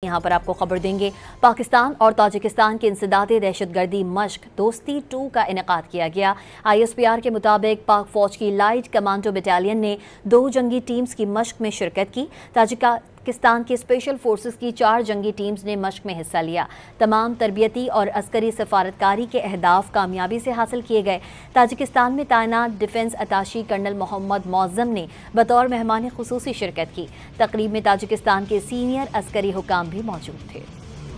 यहाँ पर आपको खबर देंगे। पाकिस्तान और ताजिकिस्तान की इंसदादे दहशतगर्दी मश्क दोस्ती 2 का इनेकाद किया गया। ISPR के मुताबिक पाक फौज की लाइट कमांडो बटालियन ने 2 जंगी टीम्स की मश्क में शिरकत की। ताजिकिस्तान की स्पेशल फोर्सेस की 4 जंगी टीम्स ने मश्क में हिस्सा लिया। तमाम तरबियती और अस्करी सफारतकारी के अहदाफ कामयाबी से हासिल किए गए। ताजिकिस्तान में तैनात defence attaché colonel Mohammad Mauzam ने बतौर मेहमान खुसूसी शिरकत की। तकरीब में ताजिकिस्तान के सीनियर अस्करी हुकाम भी मौजूद थे।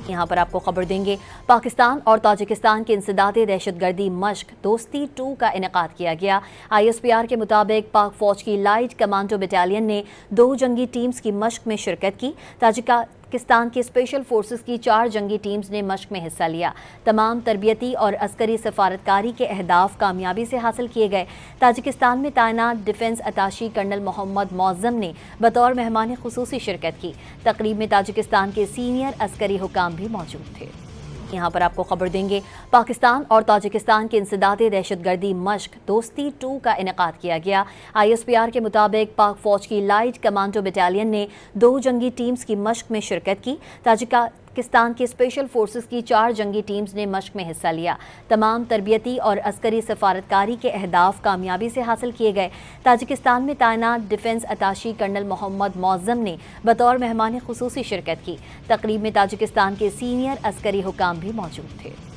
यहाँ पर आपको खबर देंगे। पाकिस्तान और ताजिकिस्तान की इंसदादे दहशतगर्दी मश्क दोस्ती 2 का इनेकाद किया गया। ISPR के मुताबिक पाक फौज की लाइट कमांडो बटालियन ने 2 जंगी टीम्स की मश्क में शिरकत की। ताजिकिस्तान की स्पेशल फोर्सेस की 4 जंगी टीम्स ने मश्क में हिस्सा लिया। तमाम तरबियती और अस्करी सफारतकारी के अहदाफ कामयाबी से हासिल किए गए। ताजिकिस्तान में तैनात defence attaché colonel Mohammad Mauzam ने बतौर मेहमान खुसूसी शिरकत की। तकरीब में ताजिकिस्तान के सीनियर अस्करी हुकाम भी मौजूद थे। यहाँ पर आपको खबर देंगे। पाकिस्तान और ताजिकिस्तान की इंसदादे दहशतगर्दी मश्क दोस्ती 2 का इनेकाद किया गया। ISPR के मुताबिक पाक फौज की लाइट कमांडो बटालियन ने 2 जंगी टीम्स की मश्क में शिरकत की। ताजिकिस्तान की स्पेशल फोर्सेस की 4 जंगी टीम्स ने मश्क में हिस्सा लिया। तमाम तरबियती और अस्करी सफारतकारी के अहदाफ कामयाबी से हासिल किए गए। ताजिकिस्तान में तैनात defence attaché colonel Mohammad Mauzam ने बतौर मेहमान खुसूसी शिरकत की। तकरीब में ताजिकिस्तान के सीनियर अस्करी हुकाम भी मौजूद थे।